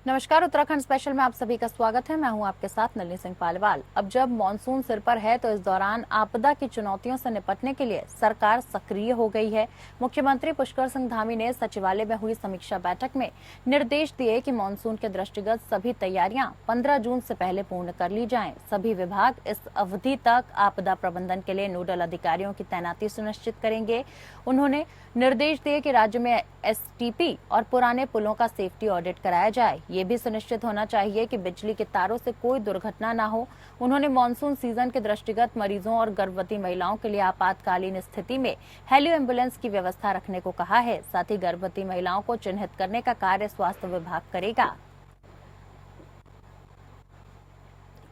नमस्कार। उत्तराखंड स्पेशल में आप सभी का स्वागत है। मैं हूं आपके साथ नलिनी सिंह पालीवाल। अब जब मॉनसून सिर पर है तो इस दौरान आपदा की चुनौतियों से निपटने के लिए सरकार सक्रिय हो गई है। मुख्यमंत्री पुष्कर सिंह धामी ने सचिवालय में हुई समीक्षा बैठक में निर्देश दिए कि मॉनसून के दृष्टिगत सभी तैयारियां 15 जून से पहले पूर्ण कर ली जाएं। सभी विभाग इस अवधि तक आपदा प्रबंधन के लिए नोडल अधिकारियों की तैनाती सुनिश्चित करेंगे। उन्होंने निर्देश दिए कि राज्य में एसटीपी और पुराने पुलों का सेफ्टी ऑडिट कराया जाए। ये भी सुनिश्चित होना चाहिए कि बिजली के तारों से कोई दुर्घटना न हो। उन्होंने मॉनसून सीजन के दृष्टिगत मरीजों और गर्भवती महिलाओं के लिए आपातकालीन स्थिति में हेलियो एम्बुलेंस की व्यवस्था रखने को कहा है। साथ ही गर्भवती महिलाओं को चिन्हित करने का कार्य स्वास्थ्य विभाग करेगा।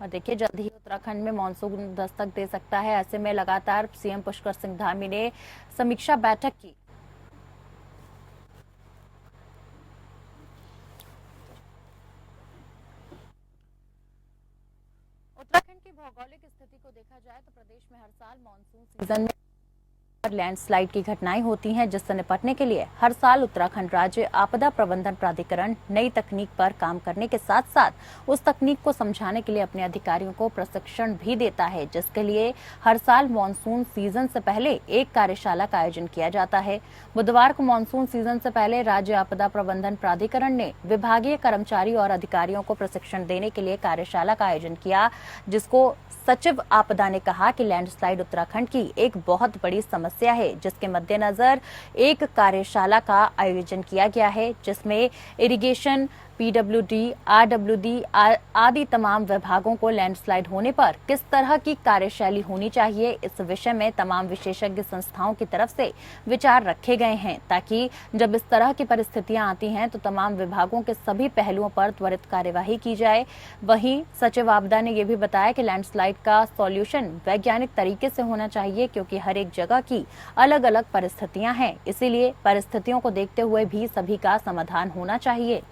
और देखिए, जल्द ही उत्तराखंड में मॉनसून दस्तक दे सकता है। ऐसे में लगातार सीएम पुष्कर सिंह धामी ने समीक्षा बैठक की। उत्तराखंड की भौगोलिक स्थिति को देखा जाए तो प्रदेश में हर साल मॉनसून सीजन में लैंडस्लाइड की घटनाएं होती हैं, जिससे निपटने के लिए हर साल उत्तराखंड राज्य आपदा प्रबंधन प्राधिकरण नई तकनीक पर काम करने के साथ साथ उस तकनीक को समझाने के लिए अपने अधिकारियों को प्रशिक्षण भी देता है, जिसके लिए हर साल मॉनसून सीजन से पहले एक कार्यशाला का आयोजन किया जाता है। बुधवार को मॉनसून सीजन से पहले राज्य आपदा प्रबंधन प्राधिकरण ने विभागीय कर्मचारी और अधिकारियों को प्रशिक्षण देने के लिए कार्यशाला का आयोजन किया, जिसको सचिव आपदा ने कहा कि लैंडस्लाइड उत्तराखंड की एक बहुत बड़ी समस्या है, जिसके मद्देनजर एक कार्यशाला का आयोजन किया गया है, जिसमें इरिगेशन, पीडब्ल्यूडी, आरडब्ल्यूडी आदि तमाम विभागों को लैंडस्लाइड होने पर किस तरह की कार्यशैली होनी चाहिए, इस विषय में तमाम विशेषज्ञ संस्थाओं की तरफ से विचार रखे गए हैं, ताकि जब इस तरह की परिस्थितियां आती हैं तो तमाम विभागों के सभी पहलुओं पर त्वरित कार्यवाही की जाए। वहीं सचिव आपदा ने यह भी बताया कि लैंडस्लाइड का सॉल्यूशन वैज्ञानिक तरीके से होना चाहिए, क्योंकि हर एक जगह की अलग अलग परिस्थितियां हैं, इसीलिए परिस्थितियों को देखते हुए भी सभी का समाधान होना चाहिए।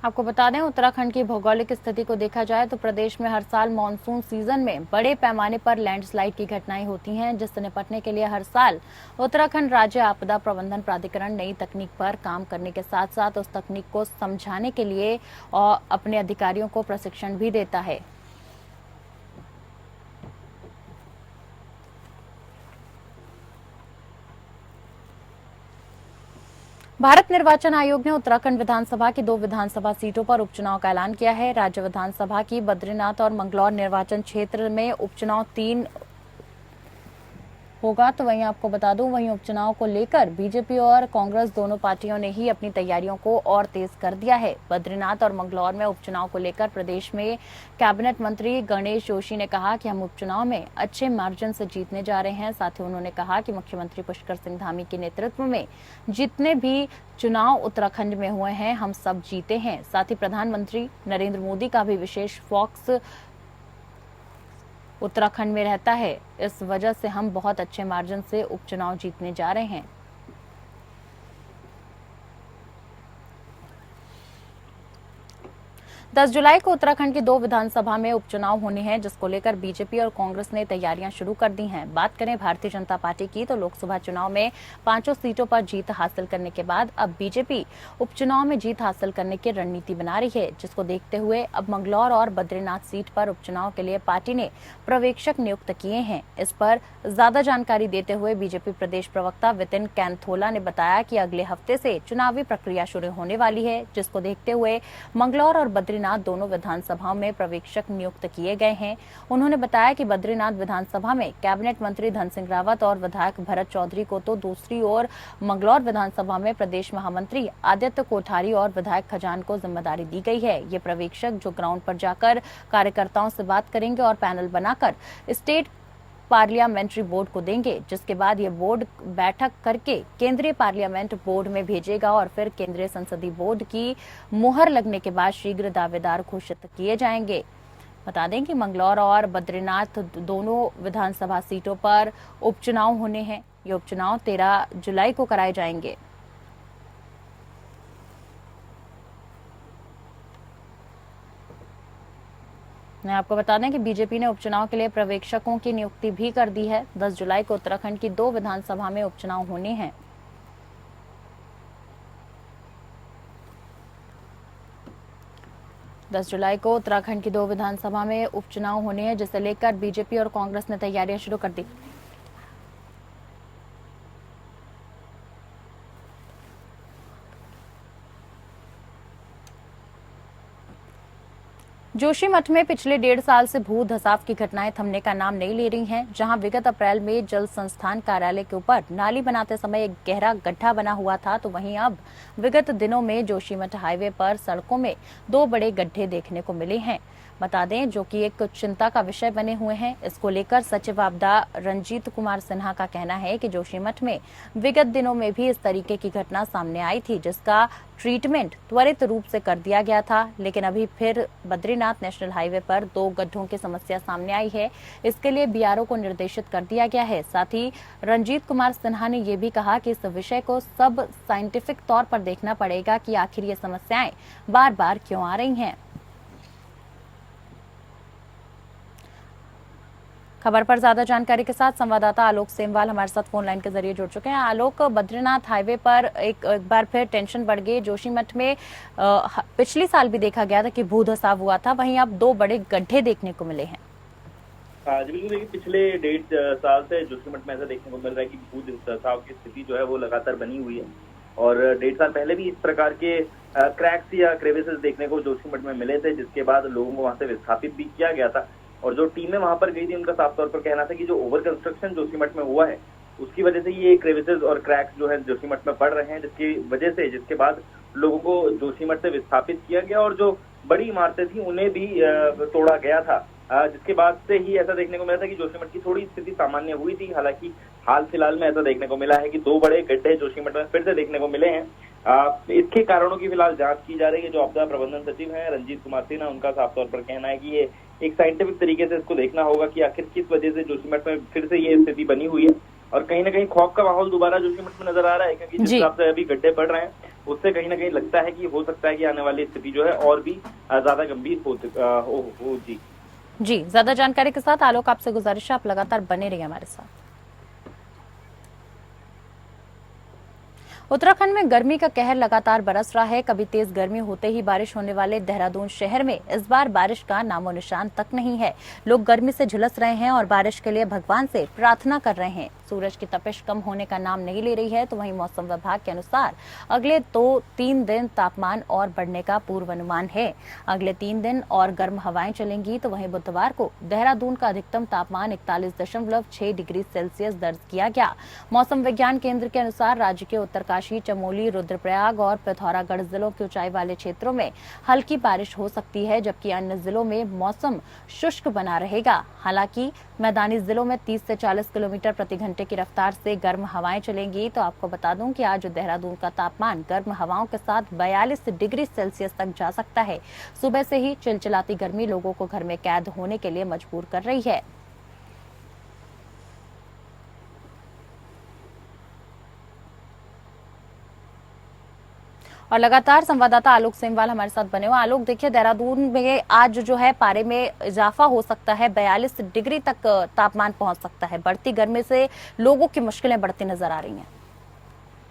आपको बता दें, उत्तराखंड की भौगोलिक स्थिति को देखा जाए तो प्रदेश में हर साल मॉनसून सीजन में बड़े पैमाने पर लैंडस्लाइड की घटनाएं होती हैं, जिससे निपटने के लिए हर साल उत्तराखंड राज्य आपदा प्रबंधन प्राधिकरण नई तकनीक पर काम करने के साथ साथ उस तकनीक को समझाने के लिए और अपने अधिकारियों को प्रशिक्षण भी देता है। भारत निर्वाचन आयोग ने उत्तराखंड विधानसभा की 2 विधानसभा सीटों पर उपचुनाव का ऐलान किया है। राज्य विधानसभा की बद्रीनाथ और मंगलौर निर्वाचन क्षेत्र में उपचुनाव 3 होगा। तो वहीं आपको बता दूं, वहीं उपचुनाव को लेकर बीजेपी और कांग्रेस दोनों पार्टियों ने ही अपनी तैयारियों को और तेज कर दिया है। बद्रीनाथ और मंगलौर में उपचुनाव को लेकर प्रदेश में कैबिनेट मंत्री गणेश जोशी ने कहा कि हम उपचुनाव में अच्छे मार्जिन से जीतने जा रहे हैं। साथ ही उन्होंने कहा कि मुख्यमंत्री पुष्कर सिंह धामी के नेतृत्व में जितने भी चुनाव उत्तराखंड में हुए हैं, हम सब जीते हैं। साथ ही प्रधानमंत्री नरेंद्र मोदी का भी विशेष फोकस उत्तराखंड में रहता है। इस वजह से हम बहुत अच्छे मार्जिन से उपचुनाव जीतने जा रहे हैं। 10 जुलाई को उत्तराखंड की 2 विधानसभा में उपचुनाव होने हैं, जिसको लेकर बीजेपी और कांग्रेस ने तैयारियां शुरू कर दी हैं। बात करें भारतीय जनता पार्टी की तो लोकसभा चुनाव में 5 सीटों पर जीत हासिल करने के बाद अब बीजेपी उपचुनाव में जीत हासिल करने की रणनीति बना रही है, जिसको देखते हुए अब मंगलौर और बद्रीनाथ सीट पर उपचुनाव के लिए पार्टी ने पर्यवेक्षक नियुक्त किए हैं। इस पर ज्यादा जानकारी देते हुए बीजेपी प्रदेश प्रवक्ता वितिन कैंथोला ने बताया कि अगले हफ्ते से चुनावी प्रक्रिया शुरू होने वाली है, जिसको देखते हुए मंगलौर और बद्रीनाथ दोनों विधानसभाओं में पर्यवेक्षक नियुक्त किए गए हैं। उन्होंने बताया कि बद्रीनाथ विधानसभा में कैबिनेट मंत्री धन सिंह रावत और विधायक भरत चौधरी को तो दूसरी ओर मंगलौर विधानसभा में प्रदेश महामंत्री आदित्य कोठारी और विधायक खजान को जिम्मेदारी दी गई है। ये पर्यवेक्षक जो ग्राउंड पर जाकर कार्यकर्ताओं से बात करेंगे और पैनल बनाकर स्टेट पार्लियामेंट्री बोर्ड को देंगे, जिसके बाद ये बोर्ड बैठक करके केंद्रीय पार्लियामेंट बोर्ड में भेजेगा और फिर केंद्रीय संसदीय बोर्ड की मुहर लगने के बाद शीघ्र दावेदार घोषित किए जाएंगे। बता दें कि मंगलौर और बद्रीनाथ दोनों विधानसभा सीटों पर उपचुनाव होने हैं। ये उपचुनाव 13 जुलाई को कराए जाएंगे। मैं आपको बता दें कि बीजेपी ने उपचुनाव के लिए पर्यवेक्षकों की नियुक्ति भी कर दी है। 10 जुलाई को उत्तराखंड की 2 विधानसभा में उपचुनाव होने हैं। दस जुलाई को उत्तराखंड की 2 विधानसभा में उपचुनाव होने हैं, जिसे लेकर बीजेपी और कांग्रेस ने तैयारियां शुरू कर दी। जोशीमठ में पिछले 1.5 साल से भू धसाव की घटनाएं थमने का नाम नहीं ले रही हैं। जहां विगत अप्रैल में जल संस्थान कार्यालय के ऊपर नाली बनाते समय एक गहरा गड्ढा बना हुआ था, तो वहीं अब विगत दिनों में जोशीमठ हाईवे पर सड़कों में 2 बड़े गड्ढे देखने को मिले हैं। बता दें, जो कि एक चिंता का विषय बने हुए हैं। इसको लेकर सचिव आपदा रंजीत कुमार सिन्हा का कहना है कि जोशीमठ में विगत दिनों में भी इस तरीके की घटना सामने आई थी, जिसका ट्रीटमेंट त्वरित रूप से कर दिया गया था, लेकिन अभी फिर बद्रीनाथ नेशनल हाईवे पर 2 गड्ढों की समस्या सामने आई है। इसके लिए बीआरओ को निर्देशित कर दिया गया है। साथ ही रंजीत कुमार सिन्हा ने यह भी कहा कि इस विषय को सब साइंटिफिक तौर पर देखना पड़ेगा कि आखिर ये समस्याएं बार बार क्यों आ रही हैं। खबर पर ज्यादा जानकारी के साथ संवाददाता आलोक सेमवाल हमारे साथ फोन लाइन के जरिए जुड़ चुके हैं। आलोक, बद्रीनाथ हाईवे पर एक बार फिर टेंशन बढ़ गई। जोशीमठ में पिछली साल भी देखा गया था कि भू धसाव हुआ था, वहीं अब 2 बड़े गड्ढे देखने को मिले हैं। जी बिल्कुल, देखिए पिछले 1.5 साल से जोशीमठ में ऐसा देखने को मिल रहा है कि भू धसाव की स्थिति जो है वो लगातार बनी हुई है। और 1.5 साल पहले भी इस प्रकार के क्रैक्स या क्रेविसेस देखने को जोशीमठ में मिले थे, जिसके बाद लोगों को वहां से विस्थापित भी किया गया था। और जो टीमें वहां पर गई थी, उनका साफ तौर पर कहना था कि जो ओवर कंस्ट्रक्शन जोशीमठ में हुआ है, उसकी वजह से ये क्रेविसेस और क्रैक्स जो है जोशीमठ में पड़ रहे हैं, जिसके बाद लोगों को जोशीमठ से विस्थापित किया गया और जो बड़ी इमारतें थी उन्हें भी तोड़ा गया था, जिसके बाद से ही ऐसा देखने को मिला था कि जोशीमठ की थोड़ी स्थिति सामान्य हुई थी। हालांकि हाल फिलहाल में ऐसा देखने को मिला है कि 2 बड़े गड्ढे जोशीमठ में फिर से देखने को मिले हैं। इसके कारणों की फिलहाल जांच की जा रही है। जो आपदा प्रबंधन सचिव हैं रंजीत कुमार सिन्हा, उनका साफ तौर पर कहना है कि ये एक साइंटिफिक तरीके से इसको देखना होगा कि आखिर किस वजह से जोशीमठ में फिर से ये स्थिति बनी हुई है। और कहीं ना कहीं खौफ का माहौल दोबारा जोशीमठ में नजर आ रहा है, क्योंकि जिस हिसाब से अभी गड्ढे पड़ रहे हैं, उससे कहीं ना कहीं लगता है कि हो सकता है कि आने वाली स्थिति जो है और भी ज्यादा गंभीर हो। जी, ज्यादा जानकारी के साथ आलोक, आपसे गुजारिश है आप लगातार बने रहिए हमारे साथ। उत्तराखंड में गर्मी का कहर लगातार बरस रहा है। कभी तेज गर्मी होते ही बारिश होने वाले देहरादून शहर में इस बार बारिश का नामो निशान तक नहीं है। लोग गर्मी से झुलस रहे हैं और बारिश के लिए भगवान से प्रार्थना कर रहे हैं। सूरज की तपिश कम होने का नाम नहीं ले रही है, तो वहीं मौसम विभाग के अनुसार अगले 2-3 दिन तापमान और बढ़ने का पूर्वानुमान है। अगले 3 दिन और गर्म हवाएं चलेंगी, तो वहीं बुधवार को देहरादून का अधिकतम तापमान 41.6 डिग्री सेल्सियस दर्ज किया गया। मौसम विज्ञान केंद्र के अनुसार राज्य के उत्तरकाशी, चमोली, रुद्रप्रयाग और पिथौरागढ़ जिलों के ऊंचाई वाले क्षेत्रों में हल्की बारिश हो सकती है, जबकि अन्य जिलों में मौसम शुष्क बना रहेगा। हालांकि मैदानी जिलों में 30 से 40 किलोमीटर प्रति घंटे की रफ्तार से गर्म हवाएं चलेंगी। तो आपको बता दूं कि आज देहरादून का तापमान गर्म हवाओं के साथ 42 डिग्री सेल्सियस तक जा सकता है। सुबह से ही चिलचिलाती गर्मी लोगों को घर में कैद होने के लिए मजबूर कर रही है। और लगातार संवाददाता आलोक सेमवाल हमारे साथ बने हुए। आलोक, देखिए देहरादून में आज जो है पारे में इजाफा हो सकता है, 42 डिग्री तक तापमान पहुंच सकता है। बढ़ती गर्मी से लोगों की मुश्किलें बढ़ती नजर आ रही हैं।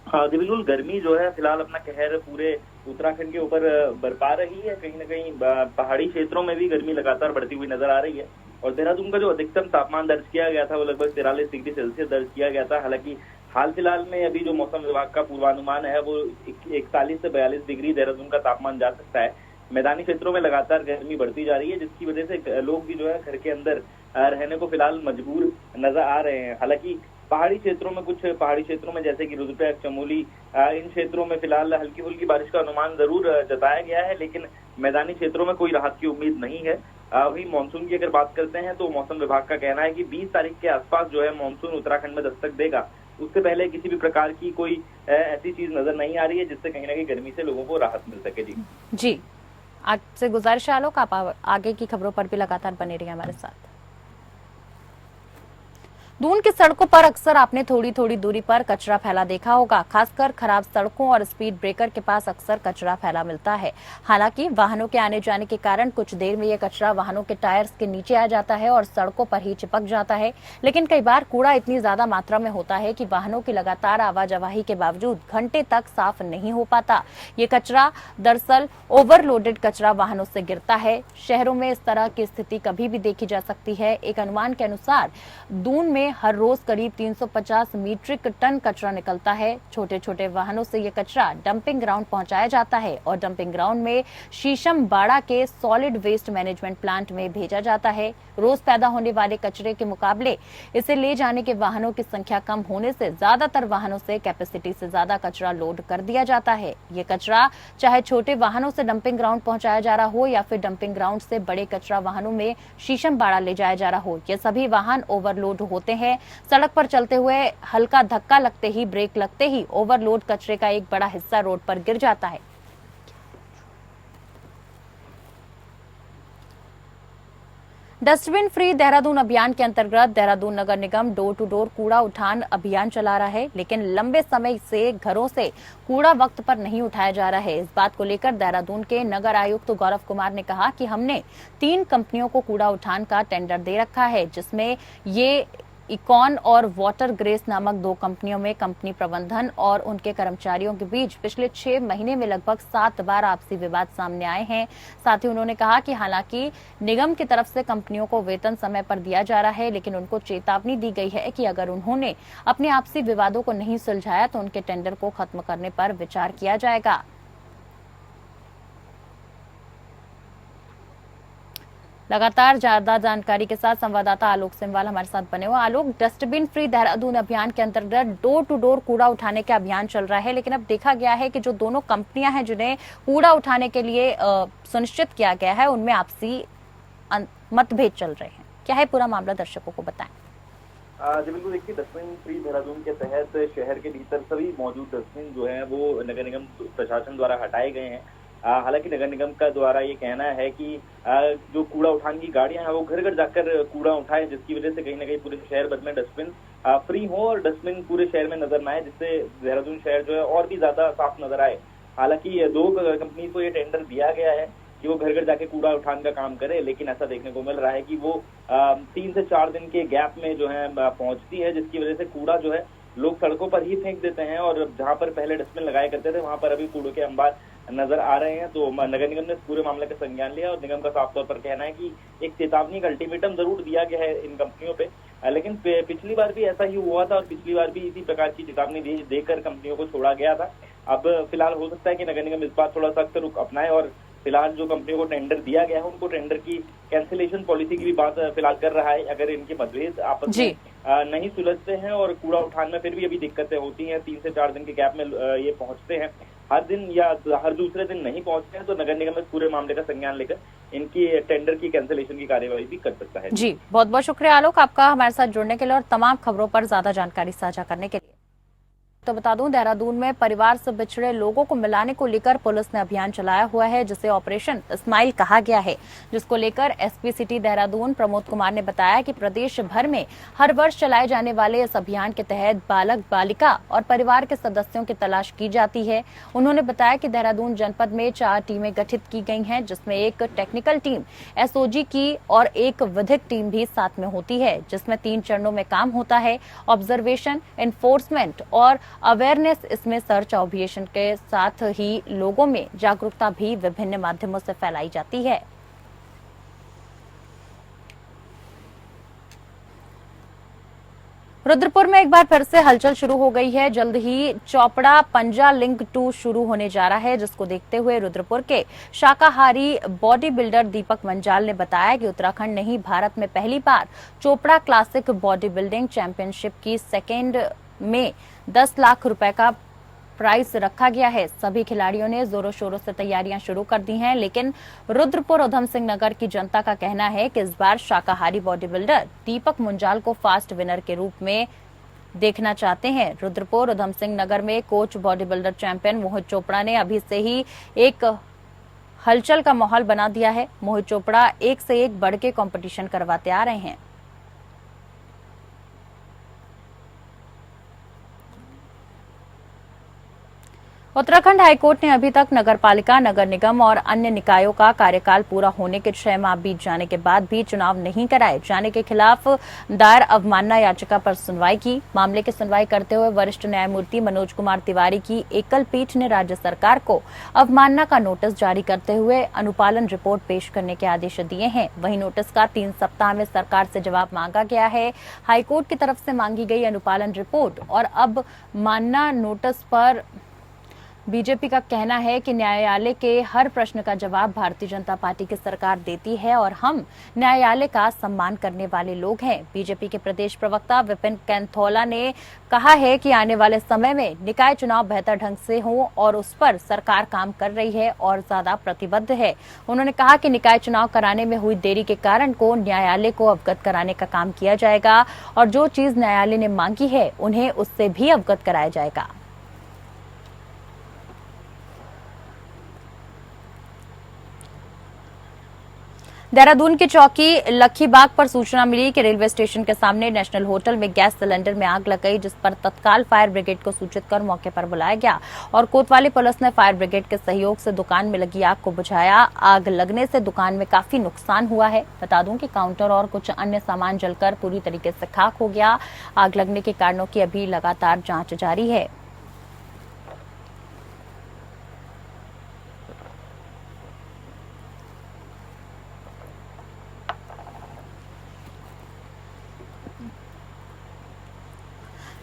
हाँ जी बिल्कुल, गर्मी जो है फिलहाल अपना कहर पूरे उत्तराखंड के ऊपर बरपा रही है। कहीं ना कहीं पहाड़ी क्षेत्रों में भी गर्मी लगातार बढ़ती हुई नजर आ रही है। और देहरादून का जो अधिकतम तापमान दर्ज किया गया था वो लगभग 43 डिग्री सेल्सियस दर्ज किया गया था। हालांकि हाल फिलहाल में अभी जो मौसम विभाग का पूर्वानुमान है वो 41 से 42 डिग्री देहरादून का तापमान जा सकता है। मैदानी क्षेत्रों में लगातार गर्मी बढ़ती जा रही है, जिसकी वजह से लोग भी जो है घर के अंदर रहने को फिलहाल मजबूर नजर आ रहे हैं। हालांकि कुछ पहाड़ी क्षेत्रों में जैसे कि रुद्रप्रयाग, चमोली, इन क्षेत्रों में फिलहाल हल्की फुल्की बारिश का अनुमान जरूर जताया गया है, लेकिन मैदानी क्षेत्रों में कोई राहत की उम्मीद नहीं है। वही मानसून की अगर बात करते हैं तो मौसम विभाग का कहना है कि 20 तारीख के आसपास जो है मानसून उत्तराखंड में दस्तक देगा। उससे पहले किसी भी प्रकार की कोई ऐसी चीज नजर नहीं आ रही है जिससे कहीं ना कहीं गर्मी से लोगों को राहत मिल सके। जी, आपसे गुजारिश है आलोक, आप आगे की खबरों पर भी लगातार बने रहिए हमारे साथ। दून की सड़कों पर अक्सर आपने थोड़ी थोड़ी दूरी पर कचरा फैला देखा होगा। खासकर खराब सड़कों और स्पीड ब्रेकर के पास अक्सर कचरा फैला मिलता है। हालांकि वाहनों के आने जाने के कारण कुछ देर में यह कचरा वाहनों के टायर्स के नीचे आ जाता है और सड़कों पर ही चिपक जाता है। लेकिन कई बार कूड़ा इतनी ज्यादा मात्रा में होता है कि वाहनों की लगातार आवाजाही के बावजूद घंटे तक साफ नहीं हो पाता। ये कचरा दरअसल ओवरलोडेड कचरा वाहनों से गिरता है। शहरों में इस तरह की स्थिति कभी भी देखी जा सकती है। एक अनुमान के अनुसार दून में हर रोज करीब 350 मीट्रिक टन कचरा निकलता है। छोटे छोटे वाहनों से यह कचरा डंपिंग ग्राउंड पहुंचाया जाता है और डंपिंग ग्राउंड में शीशम बाड़ा के सॉलिड वेस्ट मैनेजमेंट प्लांट में भेजा जाता है। रोज पैदा होने वाले कचरे के मुकाबले इसे ले जाने के वाहनों की संख्या कम होने से ज्यादातर वाहनों से कैपेसिटी से ज्यादा कचरा लोड कर दिया जाता है। ये कचरा चाहे छोटे वाहनों से डंपिंग ग्राउंड पहुंचाया जा रहा हो या फिर डंपिंग ग्राउंड से बड़े कचरा वाहनों में शीशम बाड़ा ले जाया जा रहा हो, ये सभी वाहन ओवरलोड होते हैं। सड़क पर चलते हुए हल्का धक्का लगते ही, ब्रेक लगते ही ओवरलोड कचरे का एक बड़ा हिस्सा रोड पर गिर जाता है। डस्टबिन फ्री देहरादून अभियान के अंतर्गत देहरादून नगर निगम डोर टू डोर कूड़ा उठान अभियान चला रहा है, लेकिन लंबे समय से घरों से कूड़ा वक्त पर नहीं उठाया जा रहा है। इस बात को लेकर देहरादून के नगर आयुक्त गौरव कुमार ने कहा कि हमने 3 कंपनियों को कूड़ा उठान का टेंडर दे रखा है, जिसमें ये इकॉन और वाटर ग्रेस नामक 2 कंपनियों में कंपनी प्रबंधन और उनके कर्मचारियों के बीच पिछले 6 महीने में लगभग 7 बार आपसी विवाद सामने आए हैं। साथ ही उन्होंने कहा कि हालांकि निगम की तरफ से कंपनियों को वेतन समय पर दिया जा रहा है, लेकिन उनको चेतावनी दी गई है कि अगर उन्होंने अपने आपसी विवादों को नहीं सुलझाया तो उनके टेंडर को खत्म करने पर विचार किया जाएगा। लगातार ज्यादा जानकारी के साथ संवाददाता आलोक सिंवाल हमारे साथ बने हुए। आलोक, डस्टबिन फ्री देहरादून अभियान के अंतर्गत डोर टू डोर कूड़ा उठाने का अभियान चल रहा है, लेकिन अब देखा गया है कि जो दोनों कंपनियां हैं जिन्हें कूड़ा उठाने के लिए सुनिश्चित किया गया है, उनमें आपसी मतभेद चल रहे हैं। क्या है पूरा मामला, दर्शकों को बताएं। जी बिल्कुल, देखिए डस्टबिन फ्री देहरादून के तहत शहर के भीतर सभी मौजूद डस्टबिन जो है वो नगर निगम प्रशासन द्वारा हटाए गए हैं। हालांकि नगर निगम का द्वारा ये कहना है कि जो कूड़ा उठान की गाड़ियां हैं वो घर घर जाकर कूड़ा उठाएं, जिसकी वजह से कहीं ना कहीं पूरे शहर भर में डस्टबिन फ्री हो और डस्टबिन पूरे शहर में नजर न आए, जिससे देहरादून शहर जो है और भी ज्यादा साफ नजर आए। हालांकि 2 कंपनी को ये टेंडर दिया गया है कि वो घर घर जाके कूड़ा उठान का काम करे, लेकिन ऐसा देखने को मिल रहा है कि वो 3 से 4 दिन के गैप में जो है पहुंचती है, जिसकी वजह से कूड़ा जो है लोग सड़कों पर ही फेंक देते हैं और जहां पर पहले डस्टबिन लगाया करते थे वहां पर अभी कूड़े के अंबार नजर आ रहे हैं। तो नगर निगम ने पूरे मामले का संज्ञान लिया और निगम का साफ तौर पर कहना है कि एक चेतावनी का अल्टीमेटम जरूर दिया गया है इन कंपनियों पे, लेकिन पिछली बार भी ऐसा ही हुआ था और पिछली बार भी इसी प्रकार की चेतावनी देकर कंपनियों को छोड़ा गया था। अब फिलहाल हो सकता है कि नगर निगम इस बार थोड़ा सख्त रुख अपनाए और फिलहाल जो कंपनियों को टेंडर दिया गया है उनको टेंडर की कैंसिलेशन पॉलिसी की भी बात फिलहाल कर रहा है। अगर इनके मतभेद आपस में नहीं सुलझते हैं और कूड़ा उठान में फिर भी अभी दिक्कतें होती हैं, 3 से 4 दिन के गैप में ये पहुंचते हैं, हर दिन या हर दूसरे दिन नहीं पहुंचते हैं, तो नगर निगम इस पूरे मामले का संज्ञान लेकर इनकी टेंडर की कैंसिलेशन की कार्यवाही भी कर सकता है। जी, बहुत बहुत शुक्रिया आलोक आपका हमारे साथ जुड़ने के लिए और तमाम खबरों पर ज्यादा जानकारी साझा करने के लिए। तो बता दूं, देहरादून में परिवार से बिछड़े लोगों को मिलाने को लेकर पुलिस ने अभियान चलाया हुआ है, जिसे ऑपरेशन स्माइल कहा गया है, जिसको लेकर एसपी सिटी देहरादून प्रमोद कुमार ने बताया कि प्रदेश भर में हर वर्ष चलाए जाने वाले इस अभियान के तहत बालक, बालिका और परिवार के सदस्यों की तलाश की जाती है। उन्होंने बताया कि देहरादून जनपद में 4 टीमें गठित की गई हैं, जिसमें एक टेक्निकल टीम एसओजी की और एक विधिक टीम भी साथ में होती है, जिसमें 3 चरणों में काम होता है। ऑब्जर्वेशन, एनफोर्समेंट और अवेयरनेस, इसमें सर्च ऑपरेशन के साथ ही लोगों में जागरूकता भी विभिन्न माध्यमों से फैलाई जाती है। रुद्रपुर में एक बार फिर से हलचल शुरू हो गई है। जल्द ही चोपड़ा पंजा लिंक 2 शुरू होने जा रहा है, जिसको देखते हुए रुद्रपुर के शाकाहारी बॉडी बिल्डर दीपक मंजाल ने बताया कि उत्तराखंड नहीं, भारत में पहली बार Chopra classic body building championship की सेकेंड में 10 लाख रुपए का प्राइज रखा गया है। सभी खिलाड़ियों ने जोरों शोरों से तैयारियां शुरू कर दी हैं, लेकिन रुद्रपुर उधम सिंह नगर की जनता का कहना है कि इस बार शाकाहारी बॉडी बिल्डर दीपक मुंजाल को फास्ट विनर के रूप में देखना चाहते हैं। रुद्रपुर उधम सिंह नगर में कोच बॉडी बिल्डर चैंपियन मोहित चोपड़ा ने अभी से ही एक हलचल का माहौल बना दिया है। मोहित चोपड़ा एक से एक बढ़ के कॉम्पिटिशन करवाते आ रहे हैं। उत्तराखंड हाईकोर्ट ने अभी तक नगरपालिका, नगर निगम और अन्य निकायों का कार्यकाल पूरा होने के 6 माह बीत जाने के बाद भी चुनाव नहीं कराए जाने के खिलाफ दायर अवमानना याचिका पर सुनवाई की। मामले की सुनवाई करते हुए वरिष्ठ न्यायमूर्ति मनोज कुमार तिवारी की एकल पीठ ने राज्य सरकार को अवमानना का नोटिस जारी करते हुए अनुपालन रिपोर्ट पेश करने के आदेश दिए हैं। वहीं नोटिस का 3 सप्ताह में सरकार से जवाब मांगा गया है। हाईकोर्ट की तरफ से मांगी गई अनुपालन रिपोर्ट और अब मानना नोटिस पर बीजेपी का कहना है कि न्यायालय के हर प्रश्न का जवाब भारतीय जनता पार्टी की सरकार देती है और हम न्यायालय का सम्मान करने वाले लोग हैं। बीजेपी के प्रदेश प्रवक्ता विपिन कैंथोला ने कहा है कि आने वाले समय में निकाय चुनाव बेहतर ढंग से हो और उस पर सरकार काम कर रही है और ज्यादा प्रतिबद्ध है। उन्होंने कहा कि निकाय चुनाव कराने में हुई देरी के कारण को न्यायालय को अवगत कराने का काम किया जाएगा और जो चीज न्यायालय ने मांगी है उन्हें उससे भी अवगत कराया जाएगा। देहरादून की चौकी लखीबाग पर सूचना मिली कि रेलवे स्टेशन के सामने नेशनल होटल में गैस सिलेंडर में आग लग गई, जिस पर तत्काल फायर ब्रिगेड को सूचित कर मौके पर बुलाया गया और कोतवाली पुलिस ने फायर ब्रिगेड के सहयोग से दुकान में लगी आग को बुझाया। आग लगने से दुकान में काफी नुकसान हुआ है। बता दूं कि काउंटर और कुछ अन्य सामान जलकर पूरी तरीके से खाक हो गया। आग लगने के कारणों की अभी लगातार जांच जारी है।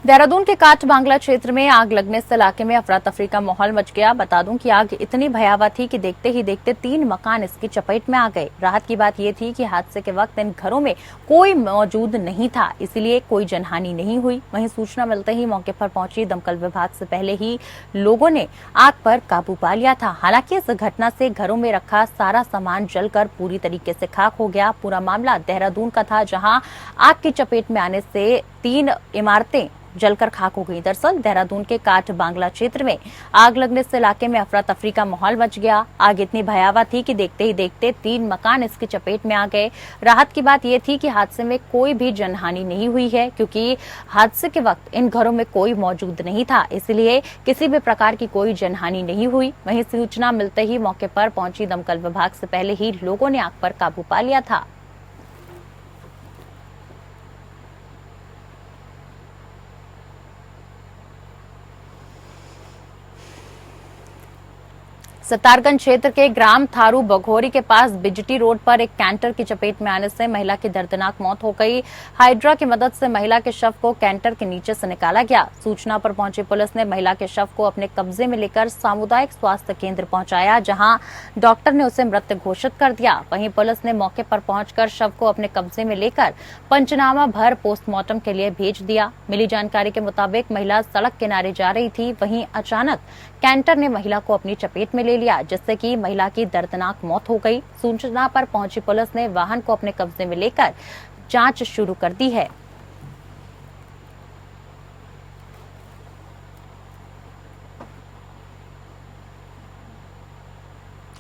देहरादून के काठ बांग्ला क्षेत्र में आग लगने से इलाके में अफरा तफरी का माहौल मच गया। बता दूं कि आग इतनी भयावह थी कि देखते ही देखते 3 मकान इसकी चपेट में आ गए। राहत की बात यह थी कि हादसे के वक्त इन घरों में कोई मौजूद नहीं था, इसलिए कोई जनहानि नहीं हुई। वहीं सूचना मिलते ही मौके पर पहुंची दमकल विभाग से पहले ही लोगों ने आग पर काबू पा लिया था। हालांकि इस घटना से घरों में रखा सारा सामान जलकर पूरी तरीके से खाक हो गया। पूरा मामला देहरादून का था, जहां आग की चपेट में आने से 3 इमारतें जलकर खाक हो गई। दरअसल देहरादून के काठ बांग्ला क्षेत्र में आग लगने से इलाके में अफरा तफरी का माहौल मच गया। आग इतनी भयावह थी कि देखते ही देखते 3 मकान इसकी चपेट में आ गए। राहत की बात यह थी कि हादसे में कोई भी जनहानि नहीं हुई है, क्योंकि हादसे के वक्त इन घरों में कोई मौजूद नहीं था, इसलिए किसी भी प्रकार की कोई जनहानि नहीं हुई। वहीं सूचना मिलते ही मौके पर पहुंची दमकल विभाग से पहले ही लोगों ने आग पर काबू पा लिया था। सतारगंज क्षेत्र के ग्राम थारू बघोरी के पास बिजटी रोड पर एक कैंटर की चपेट में आने से महिला की दर्दनाक मौत हो गई। हाइड्रा की मदद से महिला के शव को कैंटर के नीचे से निकाला गया। सूचना पर पहुंची पुलिस ने महिला के शव को अपने कब्जे में लेकर सामुदायिक स्वास्थ्य केंद्र पहुंचाया, जहां डॉक्टर ने उसे मृत घोषित कर दिया। वहीं पुलिस ने मौके पर पहुंचकर शव को अपने कब्जे में लेकर पंचनामा भर पोस्टमार्टम के लिए भेज दिया। मिली जानकारी के मुताबिक महिला सड़क किनारे जा रही थी, वहीं अचानक कैंटर ने महिला को अपनी चपेट में ले लिया, जिससे कि महिला की दर्दनाक मौत हो गई। सूचना पर पहुंची पुलिस ने वाहन को अपने कब्जे में लेकर जांच शुरू कर दी है।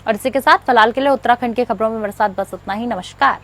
और इसी के साथ फिलहाल के लिए उत्तराखंड की खबरों में मेरे साथ बस इतना ही। नमस्कार।